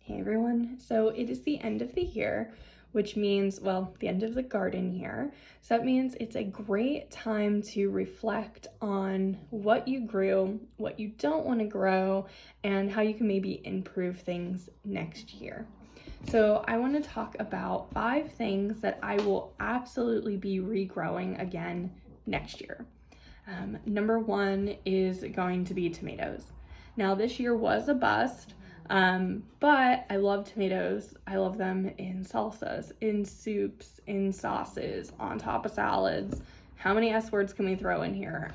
Hey everyone, so it is the end of the year, which means, well, the end of the garden year. So that means it's a great time to reflect on what you grew, what you don't want to grow, and how you can maybe improve things next year. So I want to talk about 5 things that I will absolutely be regrowing again next year. Number 1 is going to be tomatoes. Now this year was a bust. But I love tomatoes. I love them in salsas, in soups, in sauces, on top of salads. How many S words can we throw in here?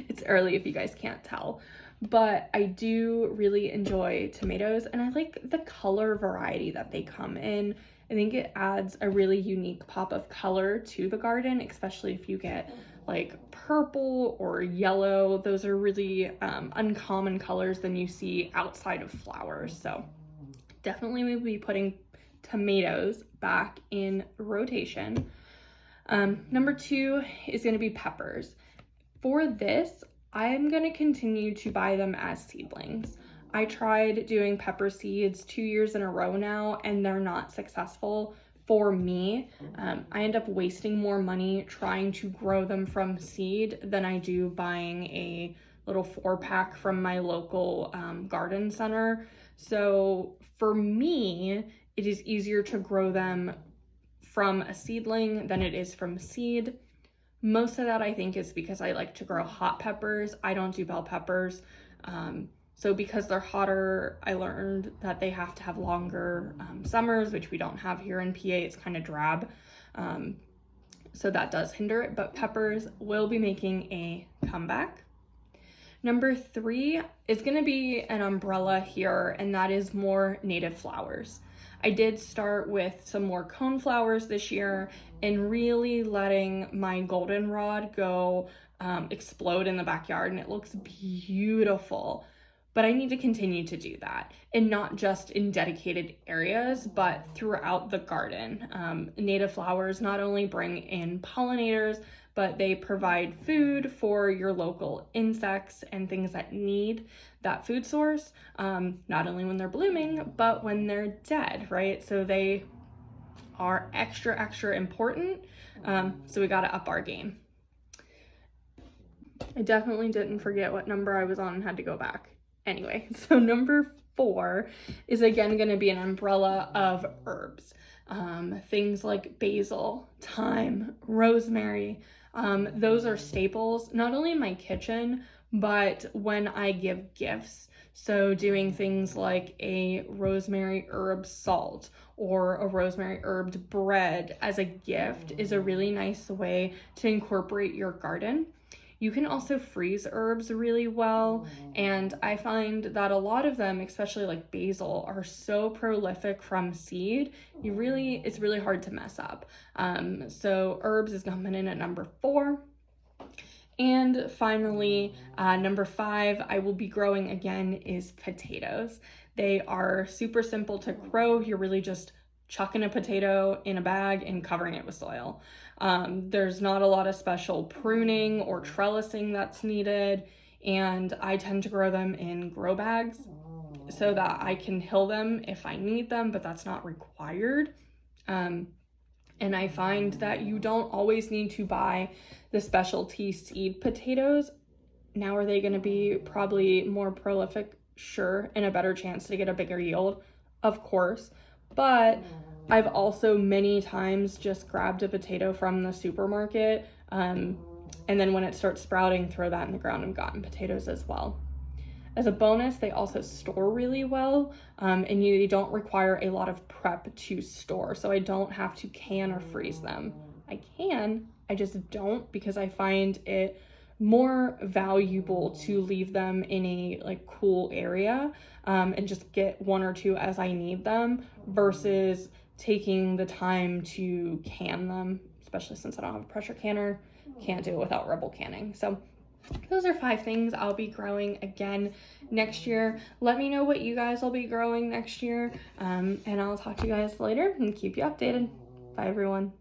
It's early if you guys can't tell. But I do really enjoy tomatoes, and I like the color variety that they come in. I think it adds a really unique pop of color to the garden, especially if you get like purple or yellow. Those are really uncommon colors than you see outside of flowers. So definitely we'll be putting tomatoes back in rotation. Number 2 is going to be peppers. For this, I'm going to continue to buy them as seedlings. I tried doing pepper seeds 2 years in a row now, and they're not successful for me. I end up wasting more money trying to grow them from seed than I do buying a little 4-pack from my local garden center. So for me, it is easier to grow them from a seedling than it is from seed. Most of that I think is because I like to grow hot peppers. I don't do bell peppers. So because they're hotter, I learned that they have to have longer summers, which we don't have here in PA. It's kind of drab. So that does hinder it, but peppers will be making a comeback. Number 3 is going to be an umbrella here, and that is more native flowers. I did start with some more cone flowers this year and really letting my goldenrod go explode in the backyard, and it looks beautiful. But I need to continue to do that, and not just in dedicated areas, but throughout the garden. Native flowers not only bring in pollinators, but they provide food for your local insects and things that need that food source, not only when they're blooming, but when they're dead, right? So they are extra, extra important. So we gotta up our game. I definitely didn't forget what number I was on and had to go back. Anyway, so number 4 is again going to be an umbrella of herbs. Things like basil, thyme, rosemary. Those are staples, not only in my kitchen, but when I give gifts. So doing things like a rosemary herb salt or a rosemary herbed bread as a gift is a really nice way to incorporate your garden. You can also freeze herbs really well, and I find that a lot of them, especially like basil, are so prolific from seed, it's really hard to mess up. So herbs is coming in at number 4. And finally, number 5, I will be growing again is potatoes. They are super simple to grow. You're really just chucking a potato in a bag and covering it with soil. There's not a lot of special pruning or trellising that's needed, and I tend to grow them in grow bags so that I can hill them if I need them, but that's not required. And I find that you don't always need to buy the specialty seed potatoes. Now, are they going to be probably more prolific? Sure, and a better chance to get a bigger yield? Of course. But I've also many times just grabbed a potato from the supermarket, and then when it starts sprouting, throw that in the ground and gotten potatoes as well. As a bonus, they also store really well, and you don't require a lot of prep to store, so I don't have to can or freeze them. I can, I just don't, because I find it more valuable to leave them in a like cool area and just get 1 or 2 as I need them versus taking the time to can them, especially since I don't have a pressure canner. Can't do it without rubble canning. So those are 5 things I'll be growing again next year. Let me know what you guys will be growing next year, and I'll talk to you guys later and keep you updated. Bye everyone.